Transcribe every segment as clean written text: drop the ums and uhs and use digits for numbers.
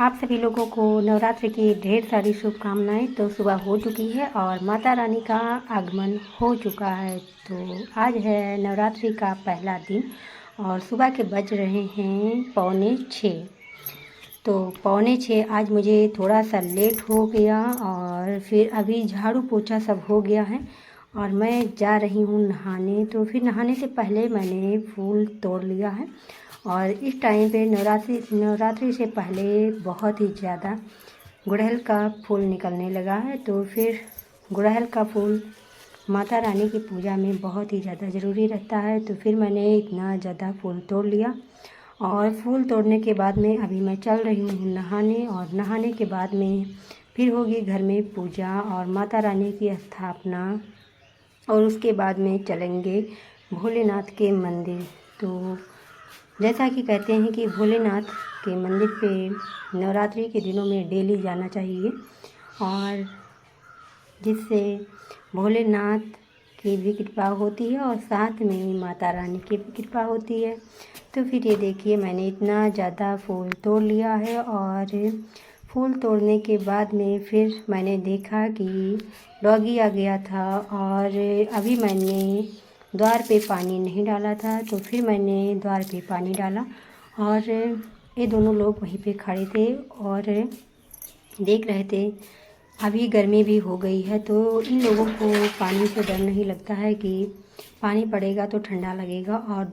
आप सभी लोगों को नवरात्रि की ढेर सारी शुभकामनाएं। तो सुबह हो चुकी है और माता रानी का आगमन हो चुका है। तो आज है नवरात्रि का पहला दिन और सुबह के बज रहे हैं 5:45। तो 5:45 आज मुझे थोड़ा सा लेट हो गया और फिर अभी झाड़ू पोछा सब हो गया है और मैं जा रही हूँ नहाने। तो फिर नहाने से पहले मैंने फूल तोड़ लिया है और इस टाइम पे नवरात्रि से पहले बहुत ही ज़्यादा गुड़हल का फूल निकलने लगा है। तो फिर गुड़हल का फूल माता रानी की पूजा में बहुत ही ज़्यादा ज़रूरी रहता है। तो फिर मैंने इतना ज़्यादा फूल तोड़ लिया और फूल तोड़ने के बाद में अभी मैं चल रही हूँ नहाने और नहाने के बाद में फिर होगी घर में पूजा और माता रानी की स्थापना और उसके बाद में चलेंगे भोलेनाथ के मंदिर। तो जैसा कि कहते हैं कि भोलेनाथ के मंदिर पे नवरात्रि के दिनों में डेली जाना चाहिए और जिससे भोलेनाथ की भी कृपा होती है और साथ में माता रानी की भी कृपा होती है। तो फिर ये देखिए मैंने इतना ज़्यादा फूल तोड़ लिया है और फूल तोड़ने के बाद में फिर मैंने देखा कि डॉगी आ गया था और अभी मैंने द्वार पे पानी नहीं डाला था। तो फिर मैंने द्वार पे पानी डाला और ये दोनों लोग वहीं पे खड़े थे और देख रहे थे। अभी गर्मी भी हो गई है तो इन लोगों को पानी से डर नहीं लगता है कि पानी पड़ेगा तो ठंडा लगेगा। और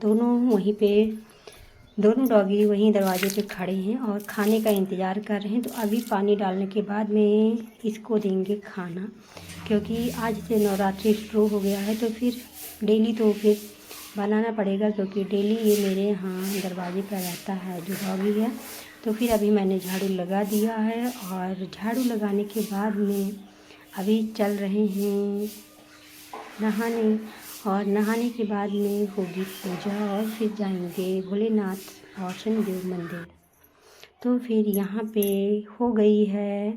दोनों डॉगी वहीं दरवाजे पे खड़े हैं और खाने का इंतज़ार कर रहे हैं। तो अभी पानी डालने के बाद में इसको देंगे खाना, क्योंकि आज से नवरात्रि शुरू हो गया है। तो फिर डेली तो फिर बनाना पड़ेगा, क्योंकि डेली ये मेरे यहाँ दरवाजे पर रहता है जो डॉगी है। तो फिर अभी मैंने झाड़ू लगा दिया है और झाड़ू लगाने के बाद में अभी चल रहे हैं नहाने और नहाने के बाद में होगी पूजा और फिर जाएंगे भोलेनाथ और शनिदेव मंदिर। तो फिर यहाँ पे हो गई है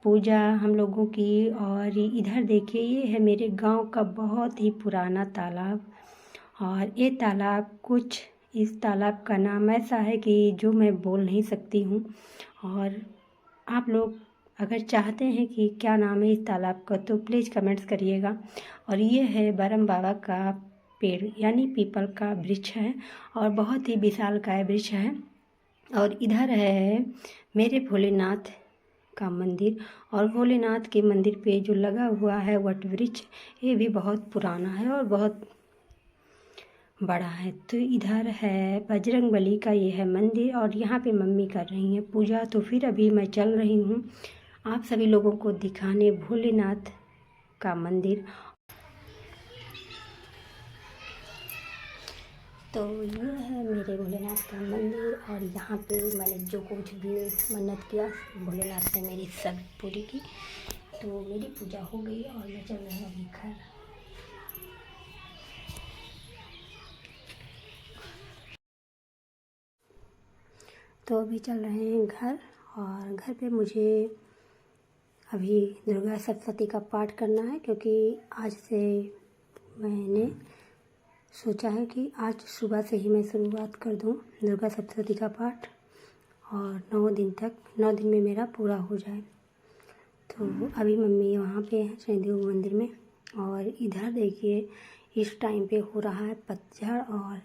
पूजा हम लोगों की। और इधर देखिए ये है मेरे गांव का बहुत ही पुराना तालाब और ये तालाब इस तालाब का नाम ऐसा है कि जो मैं बोल नहीं सकती हूँ। और आप लोग अगर चाहते हैं कि क्या नाम है इस तालाब का तो प्लीज़ कमेंट्स करिएगा। और ये है बरम बाबा का पेड़ यानी पीपल का वृक्ष है और बहुत ही विशालकाय वृक्ष है। और इधर है मेरे भोलेनाथ का मंदिर और भोलेनाथ के मंदिर पे जो लगा हुआ है वट वृक्ष ये भी बहुत पुराना है और बहुत बड़ा है। तो इधर है बजरंगबली का ये है मंदिर और यहाँ पे मम्मी कर रही हैं पूजा। तो फिर अभी मैं चल रही हूँ आप सभी लोगों को दिखाने भोलेनाथ का मंदिर। तो ये है मेरे भोलेनाथ का मंदिर और यहाँ पे मैंने जो कुछ भी मन्नत किया भोलेनाथ ने मेरी सब पूरी की। तो मेरी पूजा हो गई और मैं चल रही हूँ अभी घर। तो अभी चल रहे हैं घर और घर पे मुझे अभी दुर्गा सप्तशती का पाठ करना है, क्योंकि आज से मैंने सोचा है कि आज सुबह से ही मैं शुरुआत कर दूं दुर्गा सप्तशती का पाठ और 9 दिन में मेरा पूरा हो जाए। तो अभी मम्मी वहाँ पे है शनिदेव मंदिर में और इधर देखिए इस टाइम पे हो रहा है पतझड़ और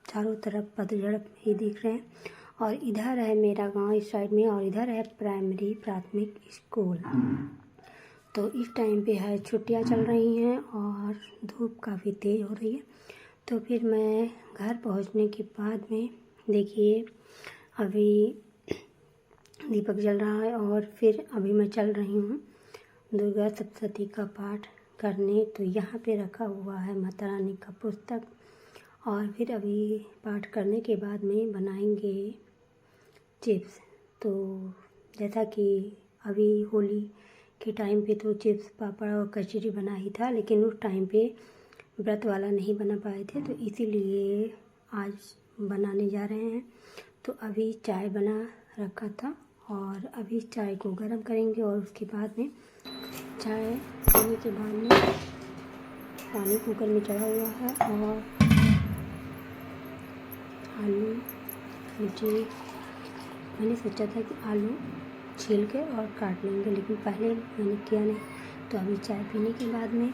चारों तरफ पतझड़ ही दिख रहे हैं। और इधर है मेरा गांव इस साइड में और इधर है प्राइमरी प्राथमिक स्कूल। तो इस टाइम पे है छुट्टियां चल रही हैं और धूप काफ़ी तेज़ हो रही है। तो फिर मैं घर पहुंचने के बाद में देखिए अभी दीपक जल रहा है और फिर अभी मैं चल रही हूँ दुर्गा सप्तशती का पाठ करने। तो यहाँ पे रखा हुआ है माता रानी का पुस्तक और फिर अभी पाठ करने के बाद में बनाएंगे चिप्स। तो जैसा कि अभी होली के टाइम पे तो चिप्स पापड़ और कचौरी बना ही था, लेकिन उस टाइम पे व्रत वाला नहीं बना पाए थे तो इसीलिए आज बनाने जा रहे हैं। तो अभी चाय बना रखा था और अभी चाय को गर्म करेंगे और उसके बाद में चाय पीने के बाद में पानी कुकर में चढ़ा हुआ है और आलू, मिर्ची, मैंने सोचा था कि आलू छील के और काट लेंगे, लेकिन पहले मैंने किया नहीं। तो अभी चाय पीने के बाद में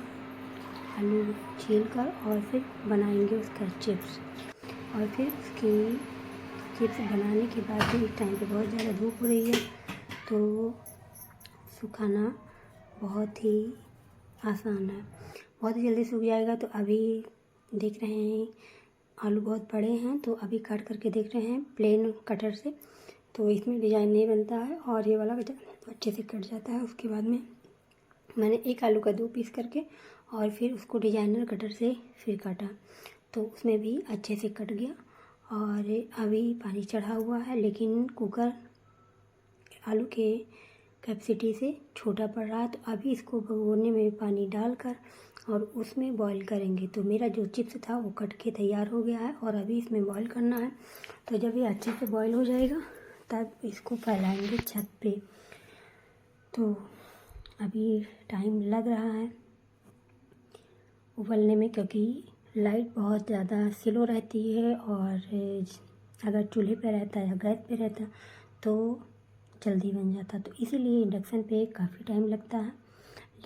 आलू छील कर और फिर बनाएंगे उसका चिप्स। और फिर उसकी चिप्स बनाने के बाद भी इस टाइम पे बहुत ज़्यादा धूप हो रही है, तो सुखाना बहुत ही आसान है, बहुत ही जल्दी सूख जाएगा। तो अभी देख रहे हैं आलू बहुत बड़े हैं, तो अभी काट करके देख रहे हैं प्लेन कटर से, तो इसमें डिज़ाइन नहीं बनता है और ये वाला अच्छे से कट जाता है। उसके बाद में मैंने एक आलू का 2 पीस करके और फिर उसको डिजाइनर कटर से फिर काटा, तो उसमें भी अच्छे से कट गया। और अभी पानी चढ़ा हुआ है, लेकिन कुकर आलू के कैपेसिटी से छोटा पड़ रहा है, तो अभी इसको भगोने में पानी डालकर और उसमें बॉईल करेंगे। तो मेरा जो चिप्स था वो कट के तैयार हो गया है और अभी इसमें बॉईल करना है। तो जब ये अच्छे से बॉईल हो जाएगा तब इसको फैलाएंगे छत पे। तो अभी टाइम लग रहा है उबलने में, क्योंकि लाइट बहुत ज़्यादा स्लो रहती है और अगर चूल्हे पे रहता है या गैस पे रहता तो जल्दी बन जाता, तो इसीलिए इंडक्शन पे काफ़ी टाइम लगता है।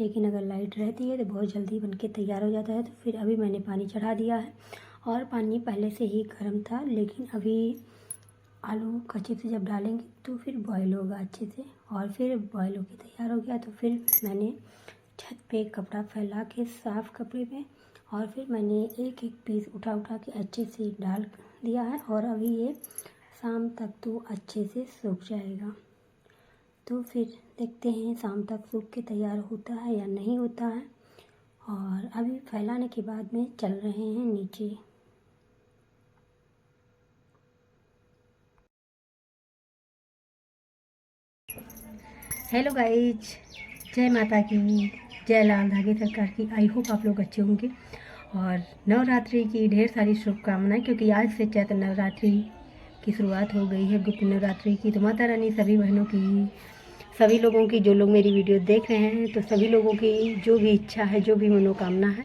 लेकिन अगर लाइट रहती है तो बहुत जल्दी बन के तैयार हो जाता है। तो फिर अभी मैंने पानी चढ़ा दिया है और पानी पहले से ही गर्म था, लेकिन अभी आलू का चिप्स जब डालेंगे तो फिर बॉईल होगा अच्छे से और फिर बॉईल होकर तैयार हो गया। तो फिर मैंने छत पे कपड़ा फैला के साफ़ कपड़े पे और फिर मैंने एक एक पीस उठा के अच्छे से डाल दिया है और अभी ये शाम तक तो अच्छे से सूख जाएगा। तो फिर देखते हैं शाम तक सूख के तैयार होता है या नहीं होता है। और अभी फैलाने के बाद में चल रहे हैं नीचे। हेलो गाइज, जय माता की, जय लाल धागे सरकार की। आई होप आप लोग अच्छे होंगे और नवरात्रि की ढेर सारी शुभकामनाएं, क्योंकि आज से चैत्र नवरात्रि की शुरुआत हो गई है, गुप्त नवरात्रि की। तो माता रानी सभी बहनों की, सभी लोगों की, जो लोग मेरी वीडियो देख रहे हैं, तो सभी लोगों की जो भी इच्छा है, जो भी मनोकामना है,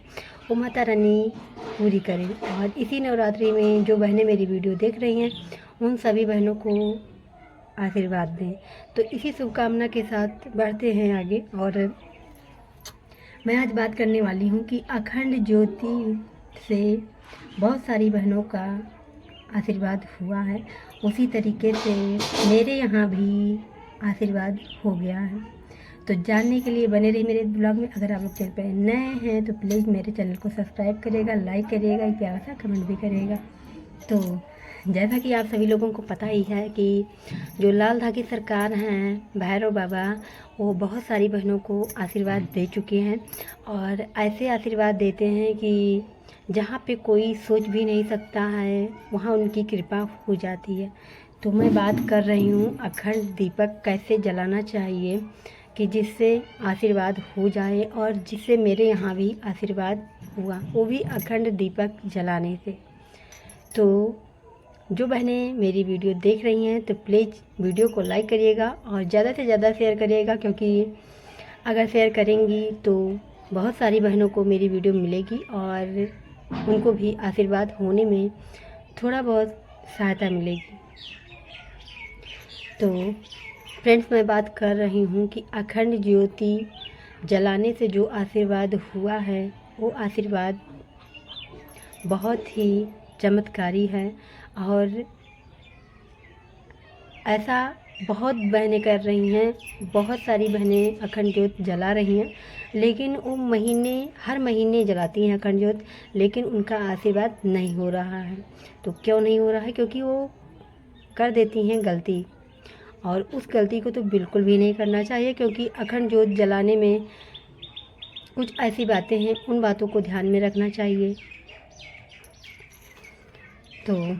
वो माता रानी पूरी करें। और इसी नवरात्रि में जो बहनें मेरी वीडियो देख रही हैं उन सभी बहनों को आशीर्वाद दें। तो इसी शुभकामना के साथ बढ़ते हैं आगे। और मैं आज बात करने वाली हूँ कि अखंड ज्योति से बहुत सारी बहनों का आशीर्वाद हुआ है, उसी तरीके से मेरे यहाँ भी आशीर्वाद हो गया है। तो जानने के लिए बने रहिए मेरे ब्लॉग में। अगर आप लोग चैनल पर नए हैं तो प्लीज़ मेरे चैनल को सब्सक्राइब करिएगा, लाइक करिएगा, एक प्यारा सा कमेंट भी करिएगा। तो जैसा कि आप सभी लोगों को पता ही है कि जो लाल धागे सरकार हैं भैरव बाबा, वो बहुत सारी बहनों को आशीर्वाद दे चुके हैं और ऐसे आशीर्वाद देते हैं कि जहाँ पे कोई सोच भी नहीं सकता है वहाँ उनकी कृपा हो जाती है। तो मैं बात कर रही हूँ अखंड दीपक कैसे जलाना चाहिए कि जिससे आशीर्वाद हो जाए, और जिससे मेरे यहाँ भी आशीर्वाद हुआ, वो भी अखंड दीपक जलाने से। तो जो बहनें मेरी वीडियो देख रही हैं तो प्लीज़ वीडियो को लाइक करिएगा और ज़्यादा से ज़्यादा शेयर करिएगा, क्योंकि अगर शेयर करेंगी तो बहुत सारी बहनों को मेरी वीडियो मिलेगी और उनको भी आशीर्वाद होने में थोड़ा बहुत सहायता मिलेगी। तो फ्रेंड्स, मैं बात कर रही हूँ कि अखंड ज्योति जलाने से जो आशीर्वाद हुआ है वो आशीर्वाद बहुत ही चमत्कारी है। और ऐसा बहुत बहनें कर रही हैं, बहुत सारी बहनें अखंड ज्योत जला रही हैं, लेकिन वो हर महीने जलाती हैं अखंड ज्योत, लेकिन उनका आशीर्वाद नहीं हो रहा है। तो क्यों नहीं हो रहा है? क्योंकि वो कर देती हैं गलती, और उस गलती को तो बिल्कुल भी नहीं करना चाहिए, क्योंकि अखंड ज्योत जलाने में कुछ ऐसी बातें हैं, उन बातों को ध्यान में रखना चाहिए। तो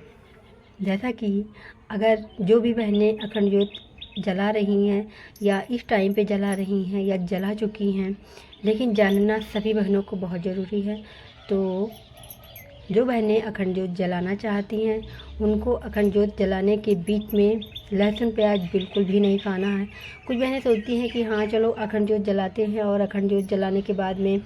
जैसा कि अगर जो भी बहनें अखंड ज्योत जला रही हैं या इस टाइम पे जला रही हैं या जला चुकी हैं, लेकिन जानना सभी बहनों को बहुत ज़रूरी है। तो जो बहनें अखंड ज्योत जलाना चाहती हैं उनको अखंड ज्योत जलाने के बीच में लहसुन प्याज बिल्कुल भी नहीं खाना है। कुछ बहनें सोचती हैं कि हाँ चलो अखंड ज्योत जलाते हैं, और अखंड ज्योत जलाने के बाद में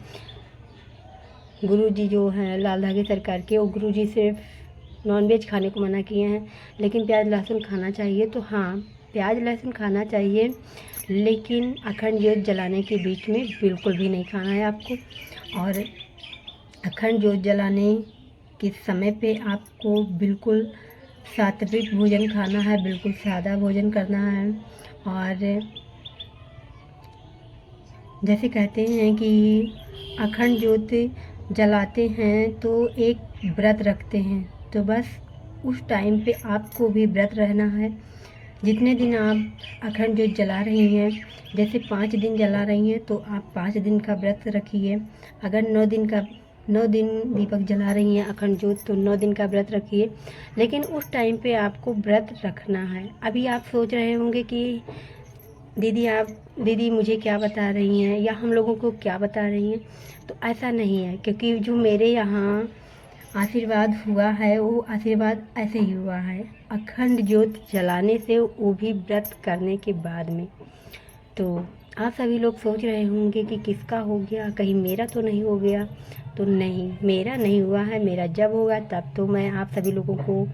गुरुजी जो हैं लाल धागे सरकार के, वो गुरुजी सिर्फ नॉनवेज खाने को मना किए हैं, लेकिन प्याज लहसुन खाना चाहिए। तो हाँ, प्याज लहसुन खाना चाहिए, लेकिन अखंड ज्योत जलाने के बीच में बिल्कुल भी नहीं खाना है आपको। और अखंड ज्योत जलाने के समय पे आपको बिल्कुल सात्विक भोजन खाना है, बिल्कुल सादा भोजन करना है। और जैसे कहते हैं कि अखंड ज्योत जलाते हैं तो एक व्रत रखते हैं, तो बस उस टाइम पे आपको भी व्रत रहना है। जितने दिन आप अखंड ज्योत जला रही हैं, जैसे 5 दिन जला रही हैं तो आप 5 दिन का व्रत रखिए। अगर 9 दिन दीपक जला रही हैं अखंड ज्योत तो 9 दिन का व्रत रखिए, लेकिन उस टाइम पे आपको व्रत रखना है। अभी आप सोच रहे होंगे कि दीदी मुझे क्या बता रही हैं या हम लोगों को क्या बता रही हैं, तो ऐसा नहीं है, क्योंकि जो मेरे यहाँ आशीर्वाद हुआ है वो आशीर्वाद ऐसे ही हुआ है, अखंड ज्योत जलाने से, वो भी व्रत करने के बाद में। तो आप सभी लोग सोच रहे होंगे कि किसका हो गया, कहीं मेरा तो नहीं हो गया। तो नहीं, मेरा नहीं हुआ है, मेरा जब होगा तब तो मैं आप सभी लोगों को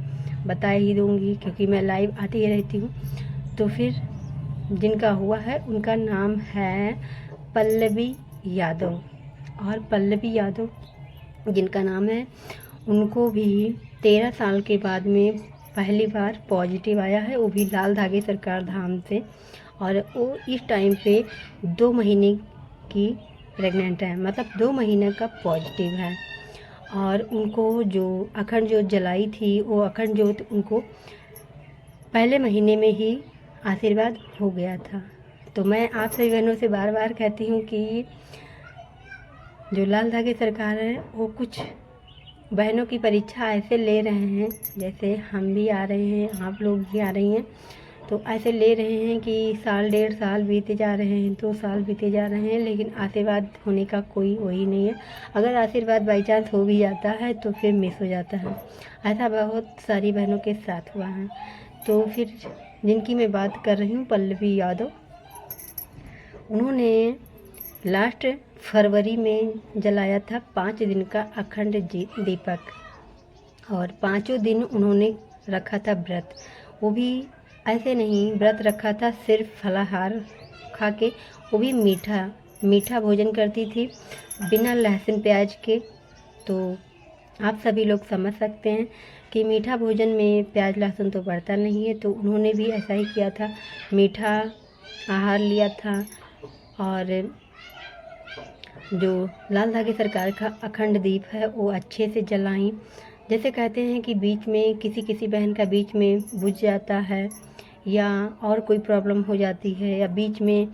बता ही दूँगी, क्योंकि मैं लाइव आती ही रहती हूँ। तो फिर जिनका हुआ है उनका नाम है पल्लवी यादव, और पल्लवी यादव जिनका नाम है उनको भी 13 साल के बाद में पहली बार पॉजिटिव आया है, वो भी लाल धागे सरकार धाम से। और वो इस टाइम पे 2 महीने की प्रेग्नेंट है, मतलब 2 महीने का पॉजिटिव है। और उनको जो अखंड ज्योत जलाई थी, वो अखंड ज्योत उनको पहले महीने में ही आशीर्वाद हो गया था। तो मैं आप सभी बहनों से बार बार कहती हूँ कि जो लाल धागे सरकार है वो कुछ बहनों की परीक्षा ऐसे ले रहे हैं, जैसे हम भी आ रहे हैं, आप लोग भी आ रही हैं, तो ऐसे ले रहे हैं कि साल 1.5 साल बीते जा रहे हैं, 2 साल बीते जा रहे हैं, लेकिन आशीर्वाद होने का कोई वही नहीं है। अगर आशीर्वाद बाई चांस हो भी जाता है तो फिर मिस हो जाता है। ऐसा बहुत सारी बहनों के साथ हुआ है। तो फिर जिनकी मैं बात कर रही हूँ पल्लवी यादव, उन्होंने लास्ट फरवरी में जलाया था 5 दिन का अखंड दीपक, और 5 दिन उन्होंने रखा था व्रत। वो भी ऐसे नहीं व्रत रखा था, सिर्फ फलाहार खा के, वो भी मीठा भोजन करती थी बिना लहसुन प्याज के। तो आप सभी लोग समझ सकते हैं कि मीठा भोजन में प्याज लहसुन तो पड़ता नहीं है, तो उन्होंने भी ऐसा ही किया था, मीठा आहार लिया था। और जो लाल धागे सरकार का अखंड दीप है वो अच्छे से जलाई। जैसे कहते हैं कि बीच में किसी बहन का बीच में बुझ जाता है, या और कोई प्रॉब्लम हो जाती है, या बीच में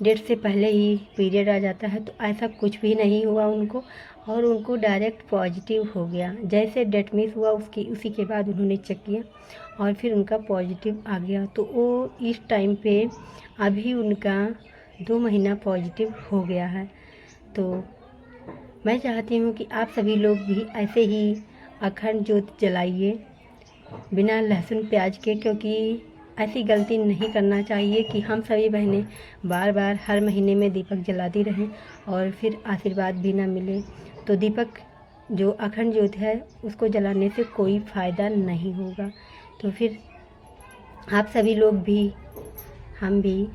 डेट से पहले ही पीरियड आ जाता है, तो ऐसा कुछ भी नहीं हुआ उनको, और उनको डायरेक्ट पॉजिटिव हो गया। जैसे डेट मिस हुआ उसी के बाद उन्होंने चेक किया और फिर उनका पॉजिटिव आ गया। तो वो इस टाइम पे अभी उनका 2 महीना पॉजिटिव हो गया है। तो मैं चाहती हूँ कि आप सभी लोग भी ऐसे ही अखंड ज्योत जलाइए बिना लहसुन प्याज के, क्योंकि ऐसी गलती नहीं करना चाहिए कि हम सभी बहनें बार बार हर महीने में दीपक जलाती रहें और फिर आशीर्वाद भी ना मिले। तो दीपक जो अखंड ज्योत है उसको जलाने से कोई फ़ायदा नहीं होगा। तो फिर आप सभी लोग भी, हम भी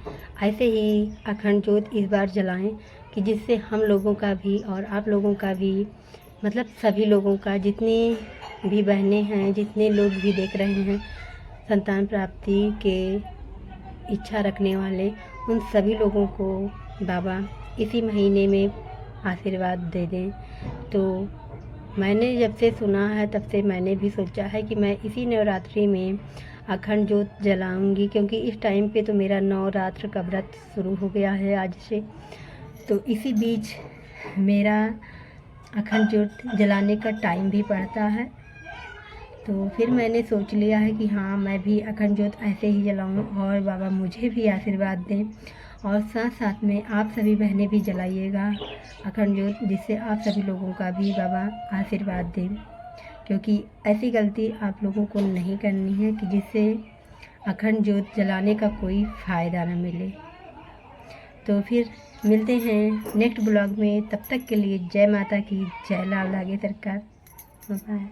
ऐसे ही अखंड ज्योत इस बार जलाएं कि जिससे हम लोगों का भी और आप लोगों का भी, मतलब सभी लोगों का, जितनी भी बहनें हैं, जितने लोग भी देख रहे हैं संतान प्राप्ति के इच्छा रखने वाले, उन सभी लोगों को बाबा इसी महीने में आशीर्वाद दे दें। तो मैंने जब से सुना है तब से मैंने भी सोचा है कि मैं इसी नवरात्रि में अखंड ज्योत जलाऊंगी, क्योंकि इस टाइम पे तो मेरा नवरात्र का व्रत शुरू हो गया है आज से। तो इसी बीच मेरा अखंड ज्योत जलाने का टाइम भी पड़ता है। तो फिर मैंने सोच लिया है कि हाँ, मैं भी अखंड ज्योत ऐसे ही जलाऊं और बाबा मुझे भी आशीर्वाद दें, और साथ साथ में आप सभी बहनें भी जलाइएगा अखंड ज्योत, जिससे आप सभी लोगों का भी बाबा आशीर्वाद दें। क्योंकि ऐसी गलती आप लोगों को नहीं करनी है कि जिससे अखंड ज्योत जलाने का कोई फ़ायदा न मिले। तो फिर मिलते हैं नेक्स्ट ब्लॉग में, तब तक के लिए जय माता की, जय लाल धागे सरकार। बाय।